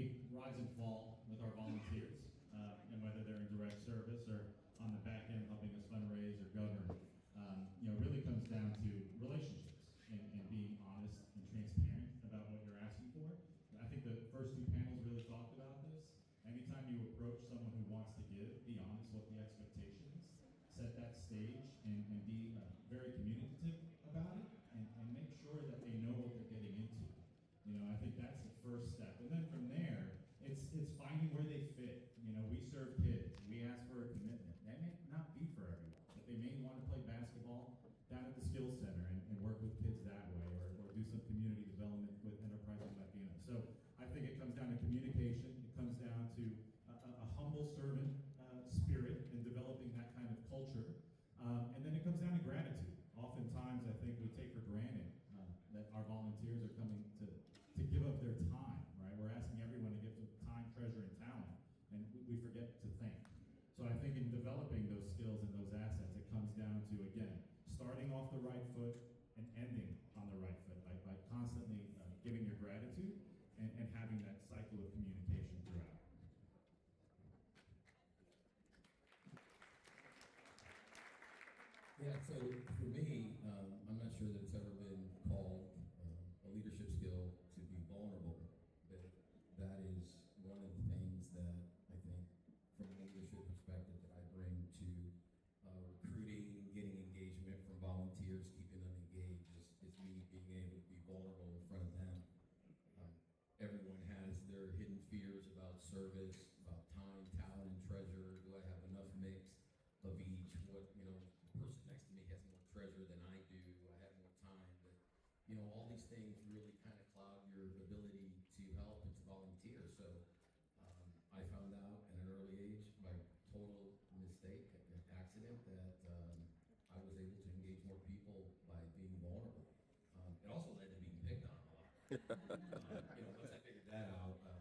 we rise and fall with our volunteers, and whether they're in direct service or on the back end helping us fundraise or govern, it really comes down to relationships and being honest and transparent about what you're asking for. I think the first two panels really talked about this. Anytime you approach someone who wants to give, be honest what the expectation is, set that stage, and be very communicative about it, and make sure that they know what they're getting into. I think that's the first step. And then from there, it's finding where they fit. We serve kids. We ask for a commitment. That may not be for everyone, but they may want to play basketball down at the skills center and work with kids that way, or do some community development with Enterprising Latino. So I think it comes down to communication. It comes down to a humble servant spirit and developing that kind of culture. And then it comes down to gratitude. Oftentimes, I think we take for granted that our volunteers are coming to give up their time, right? We're asking everyone to give some time, treasure, and talent, and we forget to thank. So I think in developing those skills and those assets, it comes down to, again, starting off the right foot and ending on the right foot by constantly giving your gratitude and having that cycle of communication throughout. Yeah, so for me, I'm not sure that it's ever been called a leadership skill to be vulnerable, but that is one of the things that I think from a leadership perspective that I bring to recruiting, getting engagement from volunteers, keeping them engaged, is me being able to be vulnerable in front of them. Everyone has their hidden fears about service, about time, talent, and treasure. Do I have enough mix of each? The person next to me has more treasure than I do. I have more time, but all these things really kind of cloud your ability to help and to volunteer. So I found out at an early age, by total mistake, an accident, that I was able to engage more people by being vulnerable. It also led to being picked on a lot. Once I figured that out, I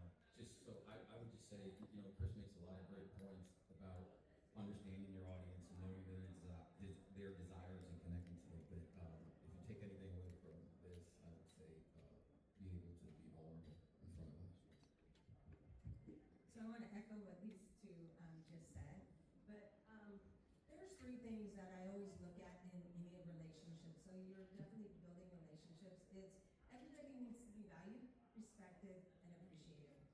would just say, Chris makes a lot of great points about understanding your audience and knowing their desires and connecting to them. But if you take anything away from this, I would say be able to be vulnerable in front of us. So I want to echo what these two just said, but there's three things that I always look at in any relationship. So you're definitely building relationships. It's everybody needs to be valued, respected, and appreciated.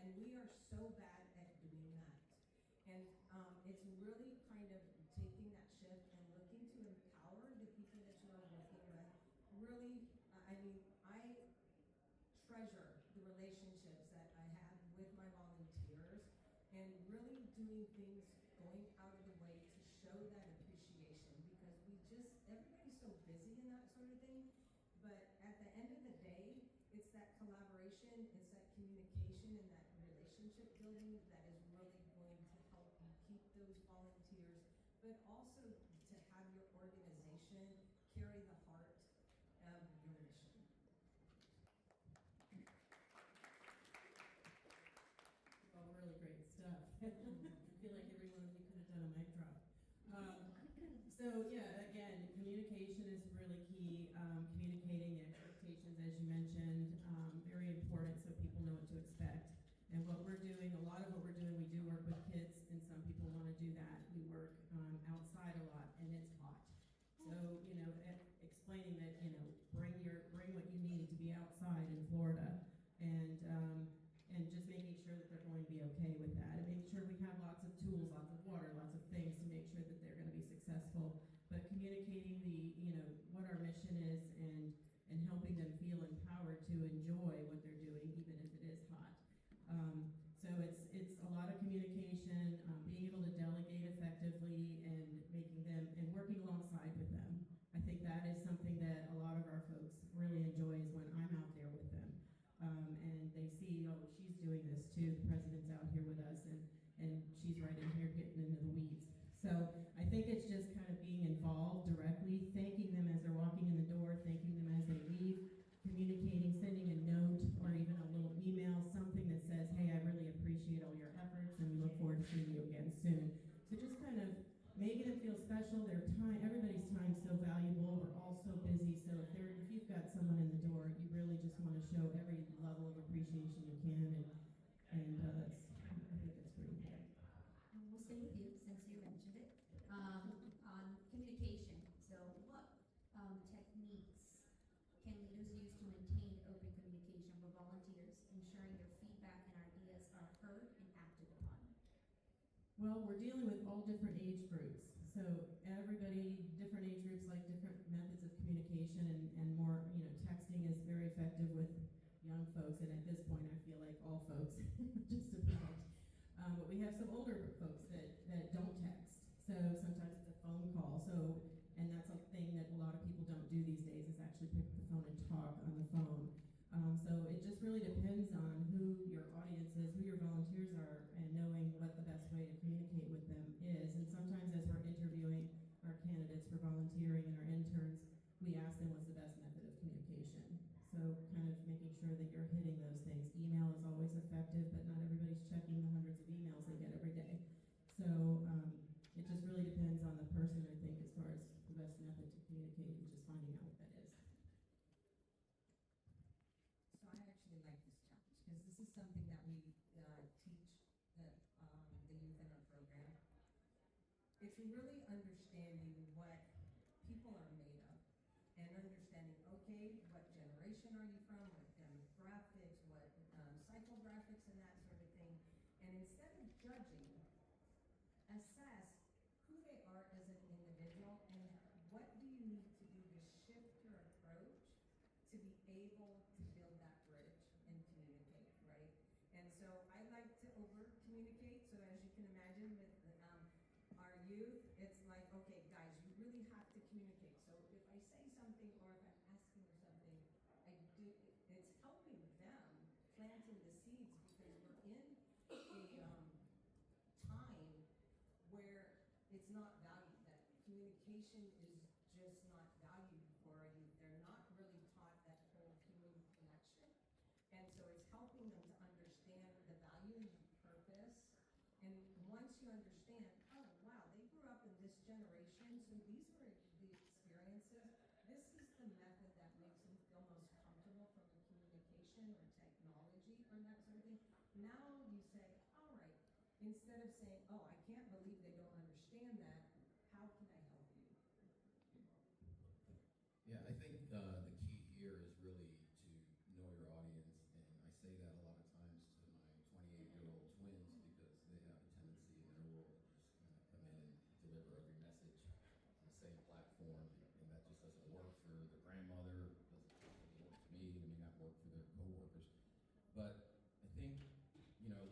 And we are so bad at doing that. And it's really kind of taking that shift and looking to empower the people that you are working with. Really, I treasure the relationships that I have with my volunteers and really doing things, going out of the way to show that appreciation, because everybody's so busy in that sort of thing. But at the end of the day, it's that collaboration, it's that communication, and that relationship building that is really going to help you keep those volunteers, but also to have your organization carry the heart of your mission. Oh, really great stuff. I feel like every one of you could have done a mic drop. Again, communication is really key. Communicating the expectations, as you mentioned, very important so people know what to expect. And what we're doing, a lot of what we're doing, we do work with kids, and some people want to do that. We work outside a lot, and it's hot. So, explaining that, bring what you need to be outside in Florida, and just making sure that they're going to be okay with that, and making sure we have lots of tools, lots of water, lots of things to make sure that they're going to be successful. But Well, we're dealing with all different age groups. So everybody, different age groups like different methods of communication and more, texting is very effective with young folks, and at this point I feel like all folks, just to protect. But we have some older folks that don't text. So sometimes it's a phone call. And that's a thing that a lot of people don't do these days, is actually pick up the phone and talk on the phone. So it just really depends on who your audience is, who your volunteers are, and knowing what the best way to communicate with them is. And sometimes as we're interviewing our candidates for volunteering and our interns, we ask them what's the best method of communication. So kind of making sure that you're hitting those things. Email is always effective, but not everybody's checking the hundreds of emails they get every day. So it just really depends on the person, I think, as far as the best method to communicate and just finding out what that is. So I actually like this challenge, because this is something that we teach the youth in our program. It's really understanding what people are made of, and understanding, okay, what generation are you from, what demographics, what psychographics and that sort of thing. And instead of judging, assess who they are as an individual and what do you need to do to shift your approach to be able to build that bridge and communicate, right? And so I like to over-communicate, so as you can imagine with our youth, it's like, okay, guys, you really have to communicate. So if I say something or if I'm asking for something, it's helping them, planting the seeds, because we're in a time where it's not valued, that communication is just not valued for our youth. They're not really taught that whole human connection. And so it's helping them to understand the value and purpose. And once you understand, oh wow, they grew up in this generation, so these were the experiences. This is the method that makes them feel most comfortable from the communication or technology or that sort of thing. Now you say, all right, instead of saying, oh, I can't believe they don't understand that, how can I help you? Yeah, I think the key here is really to know your audience, and I say that a lot of times to my 28-year-old twins, because they have a tendency in their world to just kind of come in and deliver every message on the same platform, and that just doesn't work for their grandmother, doesn't work for me, it may not work for their coworkers. But I think, and I'm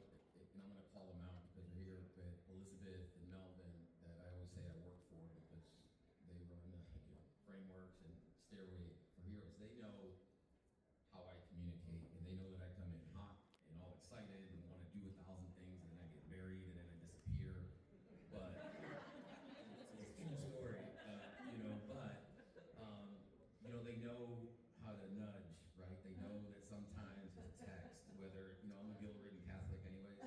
going to call them out because they're here, but Elizabeth and Melvin, that I always say I work for, because they run frameworks and Stairway for Heroes. They know how I communicate, and they know that I come in hot and all excited and want to do 1,000 things, and then I get buried and then I disappear. But it's a true story, they know how to nudge, right? They know that sometimes it's a text, whether, I'm a Gilroy Catholic anyways.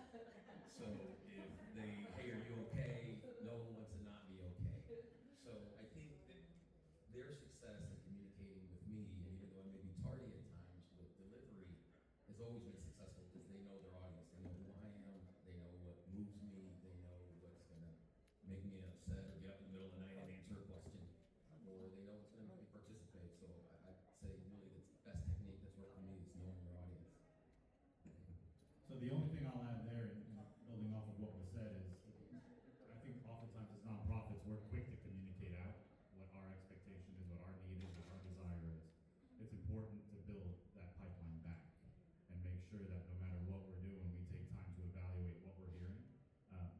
So if they, hey, are you okay? No one wants to not be okay. So I think that their success in communicating with me, and even though I may be tardy at times with delivery, has always been successful because they know their audience. They know who I am. They know what moves me. They know what's going to make me upset or get up in the middle of the night and answer a question. Or they know what's going to make me participate. So I'd say really the best technique that's worked for me is knowing your audience. So the only thing I'll add there, and building off of what was said, is I think oftentimes as nonprofits, we're quick to communicate out what our expectation is, what our need is, what our desire is. It's important to build that pipeline back and make sure that no matter what we're doing, we take time to evaluate what we're hearing,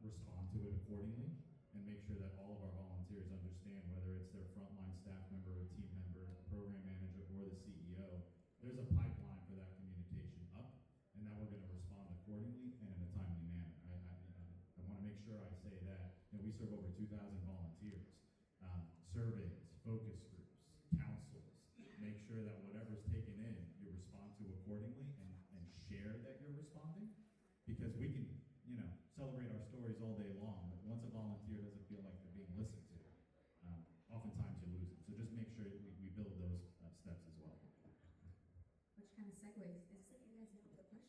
respond to it accordingly, and make sure that all of our volunteers understand, whether it's their frontline staff member, or team member, program manager, or the CEO, there's a pipeline for that communication up, and that we're going to respond accordingly and in a timely manner. I want to make sure I say that. We serve over 2,000 volunteers. Surveys, focus groups, councils. Make sure that whatever's taken in, you respond to accordingly and share that you're responding, because we can, celebrate our stories all day long, but once a volunteer doesn't feel like they're being listened to, oftentimes you lose it. So just make sure we build those steps as well. Which kind of segues, is that you guys know the questions.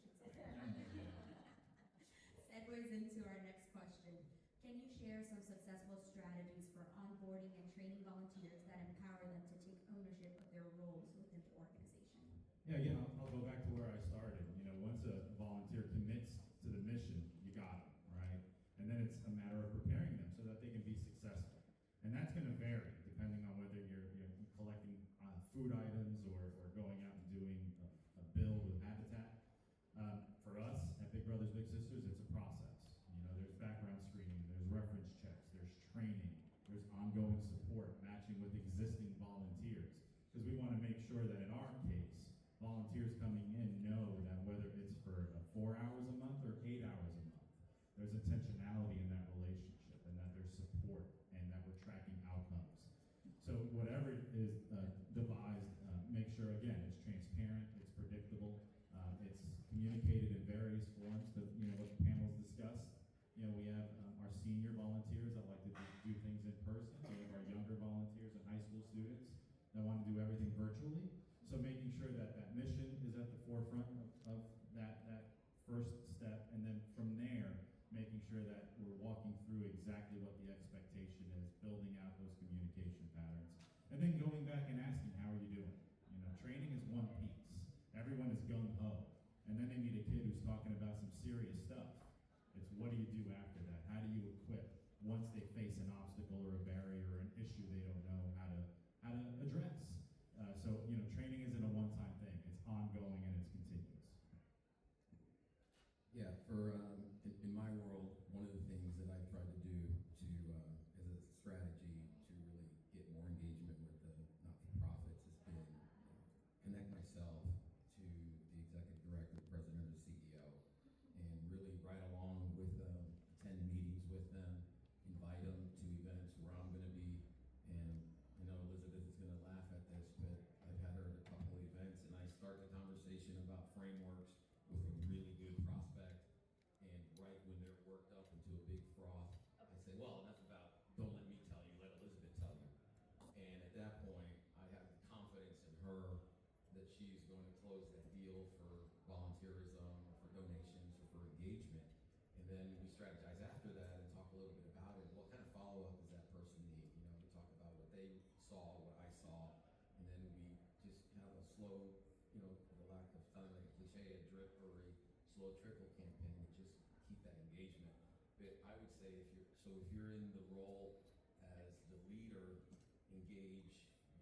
Segues into our next question. Can you share some successful strategies for onboarding and training volunteers that empower them to take ownership of their roles within the organization? Yeah, again, I'll go back to where I started. Once a volunteer commits to the mission, you got them, right? And then it's a matter that's going to vary depending on whether you're collecting food items or going out and doing a build with Habitat. For us at Big Brothers Big Sisters, it's a process. You know, there's background screening, there's reference checks, there's training, there's ongoing support, matching with existing volunteers. Because we want to make sure that in our case, volunteers coming in know that whether it's for 4 hours a month or 8 hours a month, there's intentionality in that relationship and that there's support and that we're tracking outcomes. So whatever is devised, make sure, again, it's transparent, it's predictable, it's communicated in various forms, what the panels discussed. You know, we have our senior volunteers that like to do things in person. We have our younger volunteers and high school students that want to do everything virtually. So making sure that that mission is at the forefront of that first step, and then from there, making sure that we're walking through exactly what the expectation is, building out those communication patterns, and then going back and asking, how are you doing? You know, training is one piece. Everyone is gung-ho. And then they meet a kid who's talking about some serious stuff. It's what do you do after that? How do you equip once they face an obstacle or a barrier or an issue they don't know how to address? So, training isn't a one-time thing. It's ongoing and it's continuous. Yeah, in my world, one of the things that I've tried to do as a strategy to really get more engagement with the not-for-profits has been connect myself to the executive director, president, or CEO, and really ride along with them, attend meetings with them, invite them to events where I'm going to be. And I know Elizabeth is going to laugh at this, but I've had her at a couple of events, and I start the conversation about frameworks with a really good prospect, and right when they're worked up into a big froth, I say, well, enough about, don't let me tell you, let Elizabeth tell you. And at that point, I have the confidence in her that she's going to close that deal for volunteerism or for donations or for engagement. And then we strategize after that and talk a little bit about it. What kind of follow-up does that person need? We talk about what they saw, what I saw, and then we just have a slow, for the lack of sounding like a cliche, a drip or a slow trickle campaign to just keep that engagement. But I would say if you're in the role as the leader, engage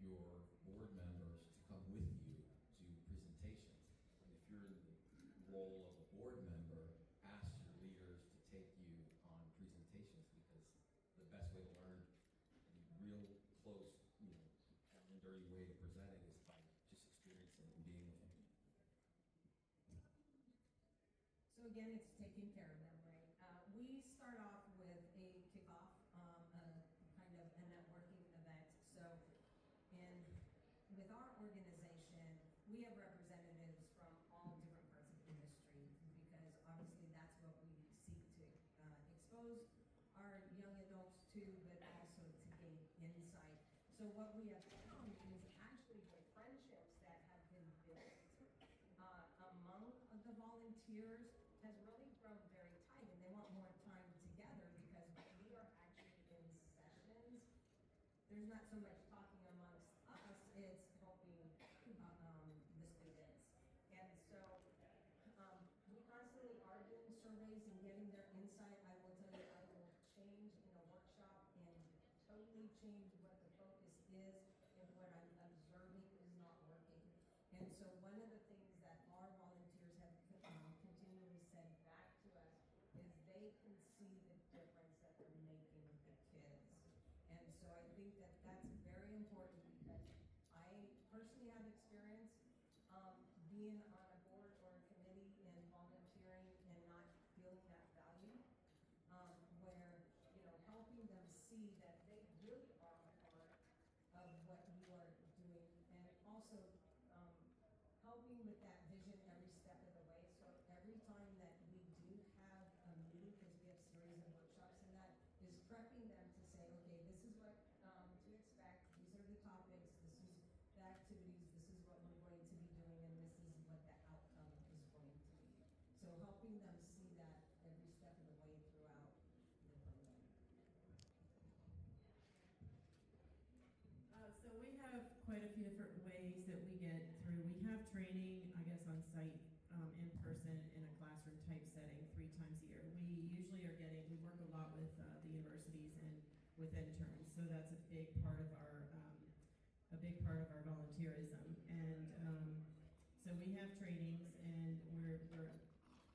your board members to come with you to presentations. And if you're in the role of a board member, ask your leaders to take you on presentations, because the best way to learn real close, down and dirty way to present it is by just experiencing it and being with them. So again, it's taking care of them, right? We start off with a kickoff, kind of a networking event. So, and with our organization, we have representatives from all different parts of industry, because obviously that's what we seek to expose our young adults to, but also to gain insight. So what we have found is actually the friendships that have been built among the volunteers has really grown very tight, and they want more time together because we are actually in sessions. There's not so much talking amongst us, it's helping the students. And so we constantly are doing surveys and getting their insight. I will tell you, I will change in a workshop and totally change what the focus is if what I'm observing is not working. And so one of the things that our volunteers have continually said back to us is they can see the difference that they're making with the kids. And so I think that that's very important, because I personally have experience being on a board or a committee and volunteering and not feeling that value, where, helping them see that they really are a part of what you are doing, and also helping with that vision every step of the way. So every time that we do have a meeting, because we have series of workshops and that, is prepping them to say, okay, this is what to expect, these are the topics, this is the activities, this is what we're going to be doing, and this is what the outcome is going to be. So helping them see that every step of the way throughout the program. So we have quite a few different ways that we get through. We have training, I guess, on site, in person, in a classroom type setting 3 times a year. We usually we work a lot with the universities and with interns, so that's a big a big part of our volunteerism. And so we have trainings, and we're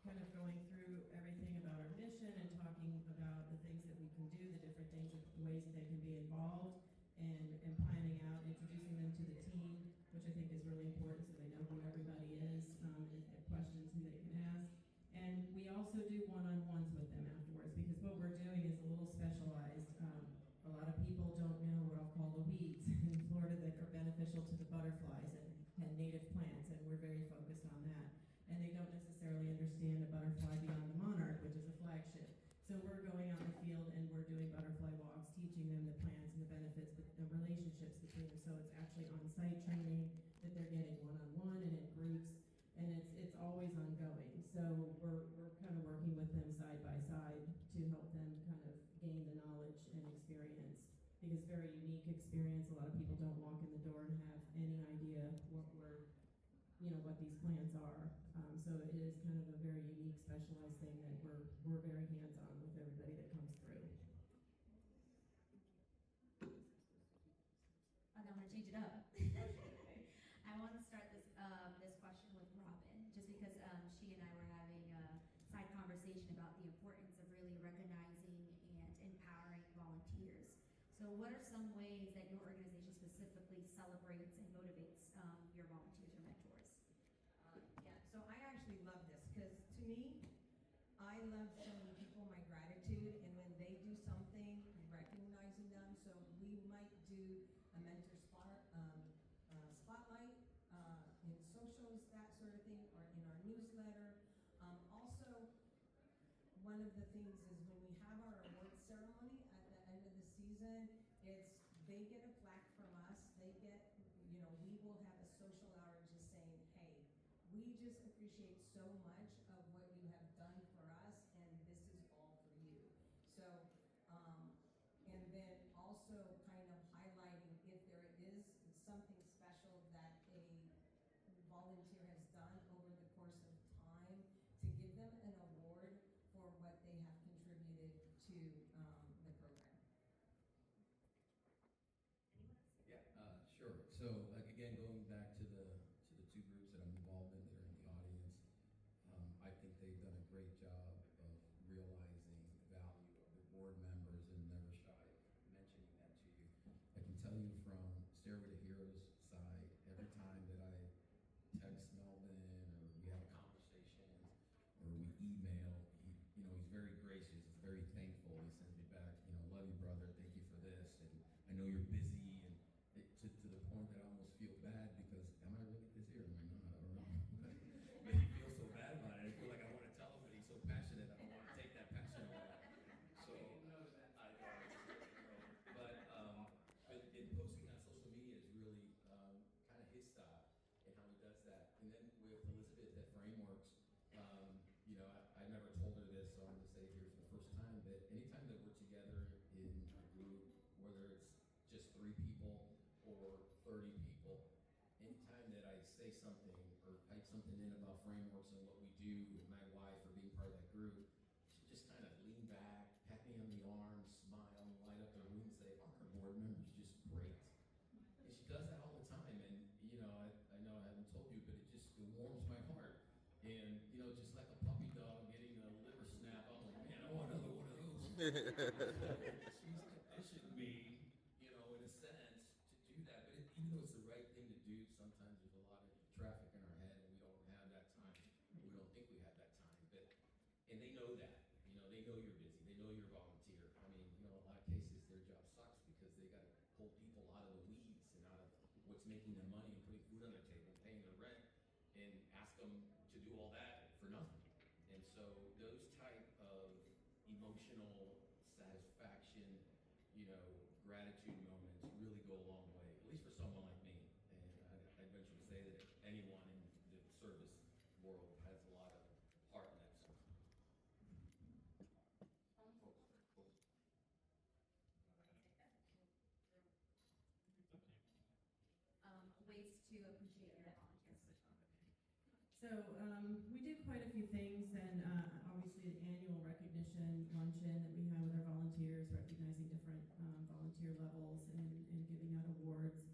kind of going through everything about our mission and talking about the things that we can do, the different things, the ways that they can be involved, and planning out, introducing them to the team, which I think is really important so they know who everybody is, if they have questions, who they can ask. And we also do one-on-ones with them afterwards, because what we're doing is a little specialized. A lot of people don't know what I'll call the weeds in Florida that are beneficial to the butterflies and native plants, and we're very focused on that. And they don't necessarily understand a butterfly beyond the monarch, which is a flagship. So we're going out in the field and we're doing butterfly walks, teaching them the plants and the benefits, the relationships between them. So it's actually on-site training that they're getting one-on-one and in groups, and it's always ongoing. So we're kind of working with them side by side to help them kind of gain the knowledge and experience. Because it's a very unique experience. A lot of people don't walk in the door and have any idea what these plants are. So it is kind of a very unique, specialized thing that we're very hands-on with everybody that comes through. I'm gonna change it up. I want to start this question with Robyn, just because she and I were having a side conversation about the importance of really recognizing and empowering volunteers. So what are some ways that your organization specifically celebrates and motivates your volunteers or mentors? Yeah, so I actually love this, because to me, I love showing people my gratitude, and when they do something, recognizing them. So we might do a mentor spotlight in socials, that sort of thing, or in our newsletter. Also, one of the things is when we have our awards ceremony at the end of the season, they get a plaque from us. They get, we will have a social hour just saying, hey, we just appreciate so much of what you have done for us, and this is all for you. So, and then also kind of highlighting if there is something special that a volunteer has done over the course of time, to give them an award for what they have contributed to the program. Sure. So again, going back to the two groups that I'm involved in that are in the audience, I think they've done a great job of realizing the value of their board members and never shy of mentioning that to you. I can tell you from Stairway to Heroes side, every time that I text Melvin or we have a conversation or we email, he's very gracious, he's very thankful. He sends me back, love you, brother, thank you for this, and I know you're busy, and to the point that I almost feel bad because am I really busy or am I not? I don't know. But he feels so bad about it. I feel like I want to tell him, but he's so passionate. I don't want to take that passion away. So I but in posting on social media is really kind of his style and how he does that. And then with Elizabeth at Frameworks, I never told her this, so I'm going to say it here for the first time, that anytime that we're together in a group, whether it's just 3 people or 30 people, anytime that I say something or type something in about Frameworks and what we do with my wife or being part of that group, she just kind of lean back, pat me on the arm, smile, and light up the room and say, "Aren't our board members just great?" And she does that all the time, and I know I haven't told you, but it warms my heart. And just like a puppy dog getting a liver snap, I'm like, man, I want another one of those. She's conditioned me, in a sense, to do that. But even though it's the right thing to do, sometimes there's a lot of traffic in our head, and we don't have that time. We don't think we have that time. And they know that. They know you're busy. They know you're a volunteer. I mean, in a lot of cases, their job sucks because they got to pull people out of the weeds and out of what's making them money and putting food on their table, paying their rent, and ask them to do all that for nothing. And so those type of emotional satisfaction, gratitude moments really go a long way, at least for someone like me. And I venture to say that anyone in the service world has a lot of heart in that stuff. Ways to appreciate your volunteers. So we do quite a few things, and obviously the annual recognition luncheon that we have with our volunteers, recognizing different volunteer levels and giving out awards.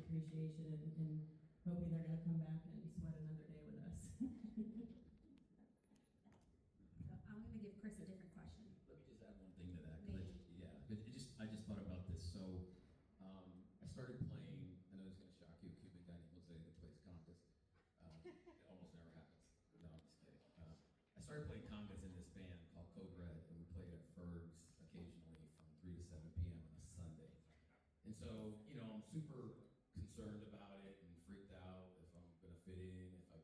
appreciation and hoping they're gonna come back and sweat another day with us. So I'm gonna give Chris a different question. Let me just add one thing to that, I just thought about this. So, I started playing. I know it's going to shock you. A Cuban guy named Jose that plays congas. It almost never happens. No, I'm just kidding. I started playing congas in this band called Code Red, and we played at Ferg's occasionally from 3 to 7 p.m. on a Sunday. And so, I'm super concerned about it and freaked out if I'm going to fit in, if I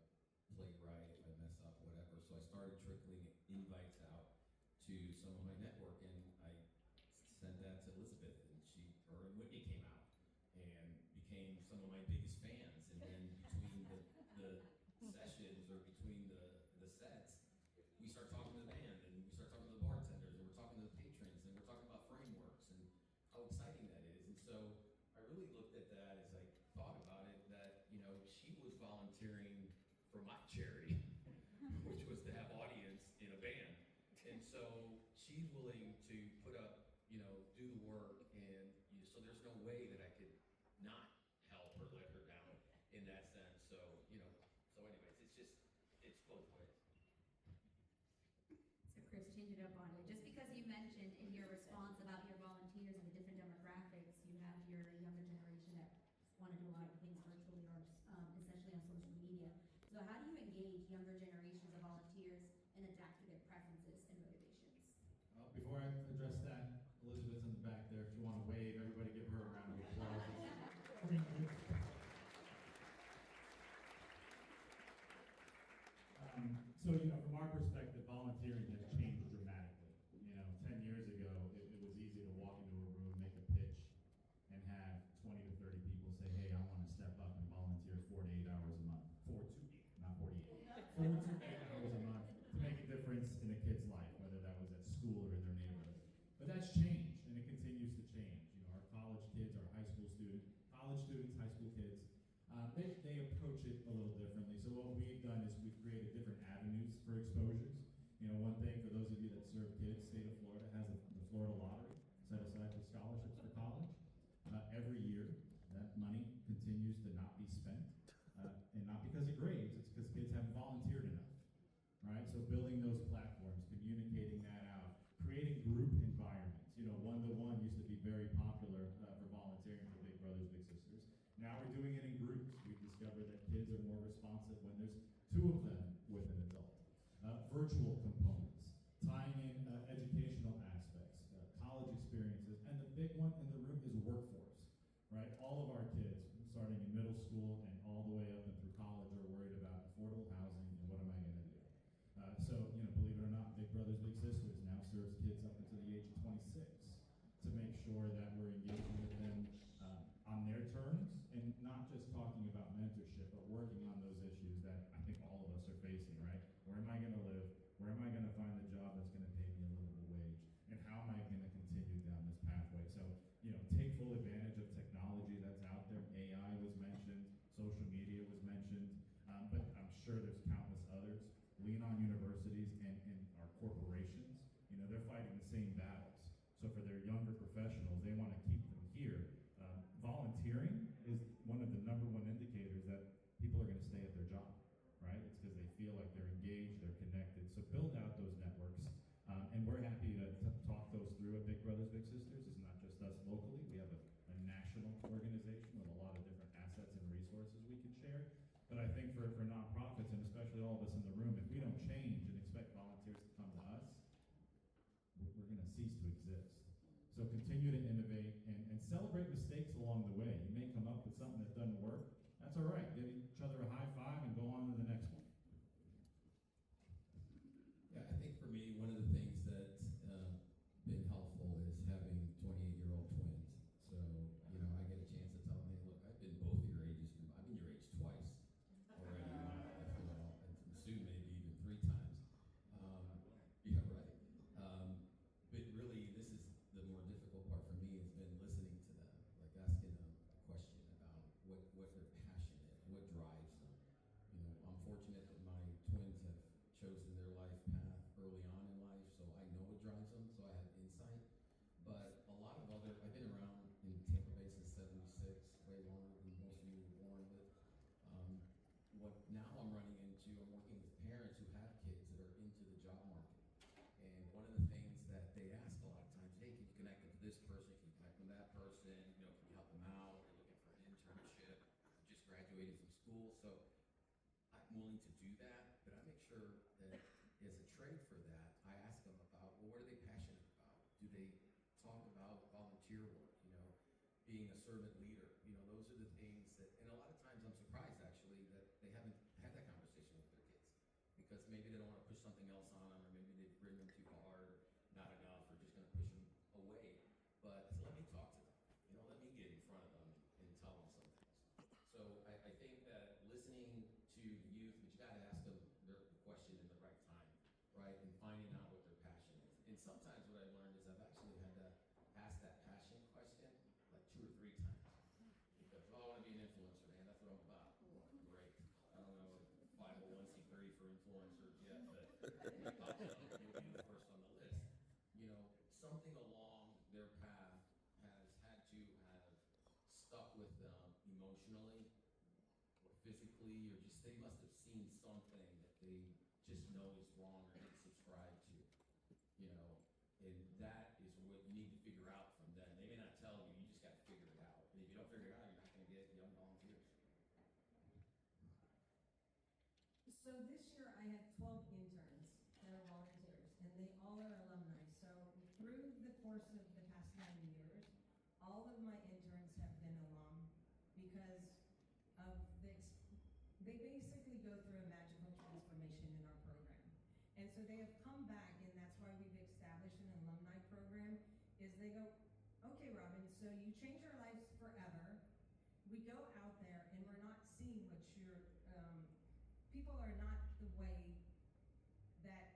play right, if I mess up, whatever. So I started trickling invites out to some of my network, and I sent that to Elizabeth, and her and Whitney came out and became some of my biggest fans. And then between the sessions or between the sets, we start talking to the band, and we start talking to the bartenders, and we're talking to the patrons, and we're talking about frameworks and how exciting that is. And so I really looked at that as I thought about it, that she was volunteering for my charity, which was to have audience in a band. And so she's willing to put up, do the work, and so there's no way that I could not help or let her down in that sense. So, so anyways, it's both ways. So Chris, change it up on you. Just because you mentioned in your response about your volunteers and the different demographics, you have your younger generation that want to do a lot of things virtually or essentially on social media. So how do you engage younger generations of volunteers and adapt to their preferences and motivations? Before I address that, Elizabeth's in the back there. If you want to wave, everybody give her a round of applause. So, from our perspective, volunteering has changed dramatically. 10 years ago, it was easy to walk into a room, make a pitch, and have 20 to 30 people say, hey, I want to step up and volunteer 4 to 8 hours a month. 4 to 8, not 48. 4 to 8 hours a month to make a difference in a kid's life, whether that was at school or in their neighborhood. But that's changed, and it continues to change. Our college kids, our high school students, high school kids, they approach it a little differently. So what we've done is we've created different avenues for exposures. One thing for those of you that serve kids, state of Florida has the Florida Lottery set aside for scholarships for college. Every year, that money continues to not be spent, and not because of grades, it's because kids haven't volunteered enough. Right? So building those platforms, communicating that out, creating group environments. One-to-one used to be very popular for volunteering for Big Brothers Big Sisters. Now we're doing it in groups. We've discovered that kids are more responsive when there's 2 of them with an adult. Virtual components, tying in educational aspects, college experiences, and the big one in the room is workforce. Right? All of our kids, starting in middle school and all the way up and through college, are worried about affordable housing and what am I going to do. So, believe it or not, Big Brothers Big Sisters now serves kids up until the age of 26 to make sure that we're engaging with them on their terms and not just talking about mentorship, but working on those issues that I think all of us are facing, right? Where am I going to live? Where am I going to find a job that's going to pay me a livable wage? And how am I going to continue down this pathway? So, take full advantage of technology that's out there. AI was mentioned, social media was mentioned, but I'm sure there's countless others. Lean on universities and our corporations. They're fighting the same battles. So for their younger professionals, they want to keep them here. Volunteering is one of the number one indicators that people are going to stay at their job, right? It's because they feel like they're engaged, they're connected. So build out those networks. And we're happy to talk those through at Big Brothers Big Sisters. It's not just us locally. We have a national organization with a lot of different assets and resources we can share. But I think for nonprofits, and especially all of us in the room, if we don't change and expect volunteers to come to us, we're going to cease to exist. So continue to innovate and celebrate mistakes along the way. You may come up with something that doesn't work. That's all right. Give each other a high five and go on to the next one. Yeah, I think for me, one of the things that's been helpful is having 28-year-old twins. So, I get a chance to tell them, hey, look, I've been both your ages. I've been your age twice already in my life, and soon maybe even 3 times. Yeah, right. But really, this is the more difficult part for me has been listening to them, like asking them a question about what their passion is, what drives them. I'm fortunate that my twins have chosen their life path early on in life, so I know what drives them, so I have insight. But a lot of I've been around in Tampa Bay since '76, way longer than most what now I'm running into, I'm working with parents who have kids that are into the job market. And one of the things that they ask a lot of times, hey, can you connect them to this person? Can you connect them to that person? You know, can you help them out? They're looking for an internship. Just graduated from school. So I'm willing to do that, but I make sure that as a trade for that, I ask them about, well, what are they passionate about? Do they talk about volunteer work, you know, being a servant leader? You know, those are the things that, and a lot of times I'm surprised actually that they haven't had that conversation with their kids because maybe they don't want to push something else on them, or maybe they bring them too hard, or not enough, or just going to push them away. But let me talk to them, you know, let me get in front of them and tell them something else. So I think that listening to the youth, but you got to ask them the question in the right time, right? And finding out what their passion is. And sometimes what I've learned is I've actually had to ask that passion question like 2 or 3 times. Because, oh, I want to be an influencer, man. That's what I'm about. Great. I don't know 501c3 for influencers yet, but you'll be the first on the list. You know, something along their path has had to have stuck with them emotionally or physically, or just they must have seen something that they just know is wrong or didn't subscribe to, you know, and that is what you need to figure out from them. They may not tell you, you just got to figure it out. And if you don't figure it out, you're not going to get young volunteers. So this year I had 12 interns that are volunteers, and they all are alumni. So through the course of the past 9 years, all of my interns have been alum because of they basically go through a magical transformation in our program. And so they have come back, and that's why we've established an alumni program, is they go, okay, Robyn, so you change our lives forever. We go out there and we're not seeing what people are not the way that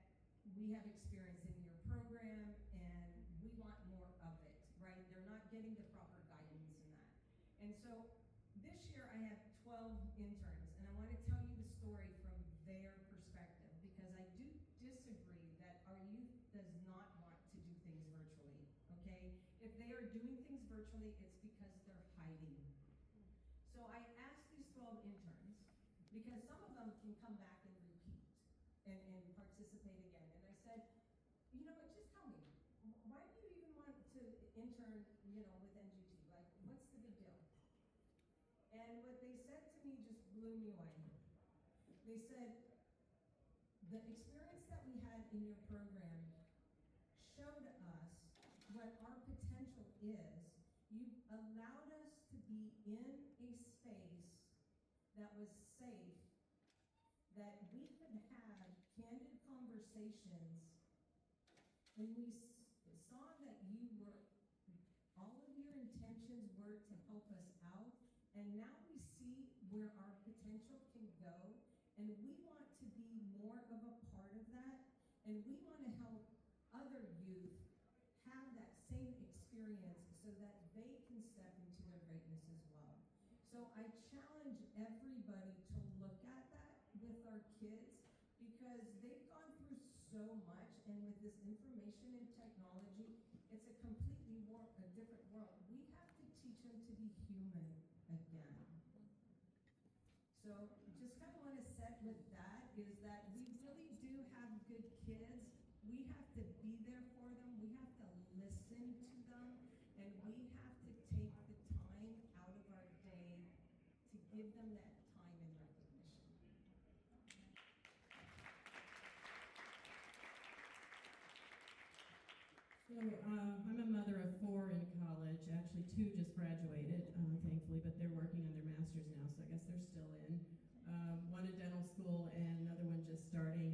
we have experienced in your program, and we want more of it, right? They're not getting the proper guidance in that. And so this year I have 12 interns, and I want to tell you the story from their perspective, because I do disagree that our youth does not want to do things virtually, okay? If they are doing things virtually, it's because they're hiding. So I asked these 12 interns, because some of them can come back and repeat and participate again. And I said, you know what, just tell me, why do you even want to intern, you know, with NGT? Like, what's the big deal? And what they said to me just blew me away. They said, the experience that we had in your program showed us what our potential is. You allowed us to be in a space that was safe, that we could have candid conversations, and we saw that all of your intentions were to help us out, and now we see where our potential can go, and we want to be more of a part of that, and we want to help other youth have that same experience so that they can step into their greatness as well. So I challenge everybody to look at that with our kids, because they've gone through so much, and with this information and technology, it's a completely different world. We have to teach them to be human again. So just kind of want to set with that, is that we really do have good kids. We have to be there for them. We have to listen to them, and we have to take the time out of our day to give them that time and recognition. So I'm a mother of 4 in college. Actually, 2 just graduated, thankfully, but they're working on their master's now, so I guess they're still in. One in dental school and another one just starting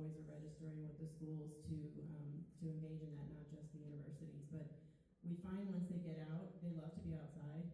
always are registering with the schools to engage in that, not just the universities. But we find once they get out, they love to be outside,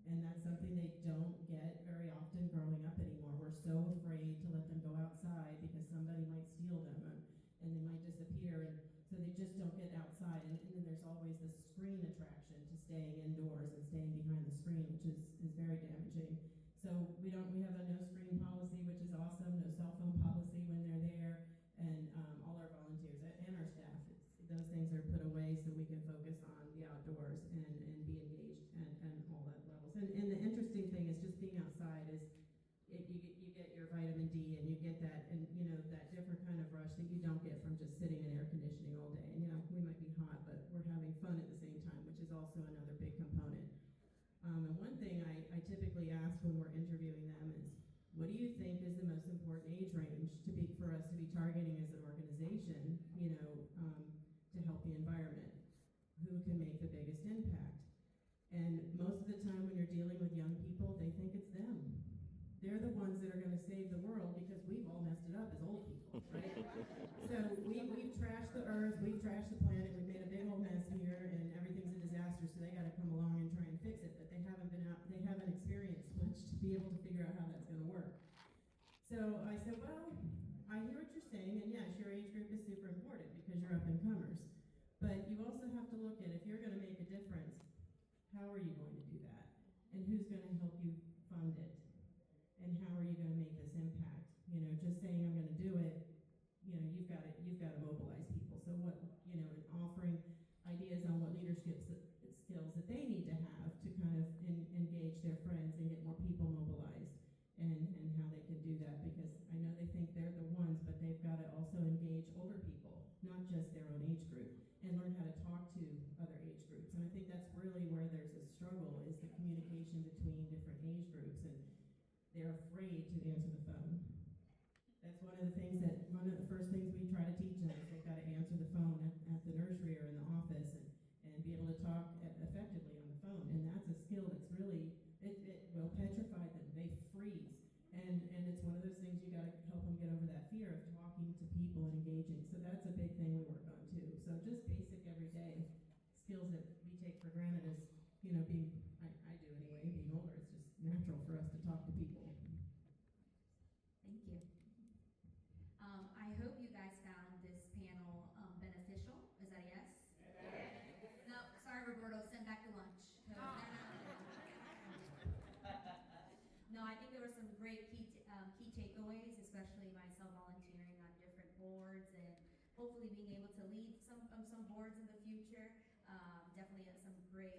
and that's something they don't get very often growing up anymore. We're so afraid to let them go outside because somebody might steal them, and they might disappear, and so they just don't get outside. And then there's always the screen attraction to staying indoors and staying behind the screen, which is very damaging. So we have a no screen policy, which is awesome, no cell phone policy when they're there, and all our volunteers and our staff, those things are put away so we can focus on the outdoors and be engaged and all that levels. And the interesting thing is just being outside is you get your vitamin D, and you get that, and that different kind of rush that you don't get from just sitting in air conditioning all day. And we might be hot, but we're having fun at the same time, which is also another big component. And one thing I typically ask when we're interviewing them is, what do you think is the most important age range for us to be targeting as an organization, to help the environment? Who can make the biggest impact? And most of the time when you're dealing with young people, they think it's them. They're the ones that are going to save the world because we've all messed it up as old people, right? So we've trashed the earth, we've trashed the planet, we've made a big old mess here, and everything's a disaster, so they got to come along and try and fix it, but they haven't experienced much to be able to figure out how that's going to work. So I said, well, I hear what you're saying, and yes, your age group is super important because you're up and comers, but you also have to look at, if you're going to make a difference, how are you going to do that? And who's going to help you fund it? And how are you going to make this impact? Just saying I'm going to do it, you've got to mobilize people. So what, and offering ideas on what leadership skills that they need to have to kind of engage their friends and get more people mobilized, and how they can do that, because I know they think they're the ones, but they've got to also engage older people, not just their own age group, and learn how to talk to other age groups. And I think that's really where there's a struggle, is the communication between different age groups, and they're afraid to answer the phone. That's one of the first things we try to teach them is they've got to answer the phone at the nursery or in the office, and be able to talk effectively on the phone. And that's a skill that's really, it will petrify them. They freeze. And it's one of those things you got to help them get over that fear of talking to people and engaging. So that's a big thing we work on too. So just basic everyday skills that we take for granted as, I do anyway, being older, it's just natural for us to talk to people. Thank you. I hope you guys found this panel beneficial. Is that a yes? No, sorry, Roberto, send back the lunch. No, I think there were some great key takeaways, especially myself volunteering on different boards, and hopefully being able to lead some boards in the future. Definitely some great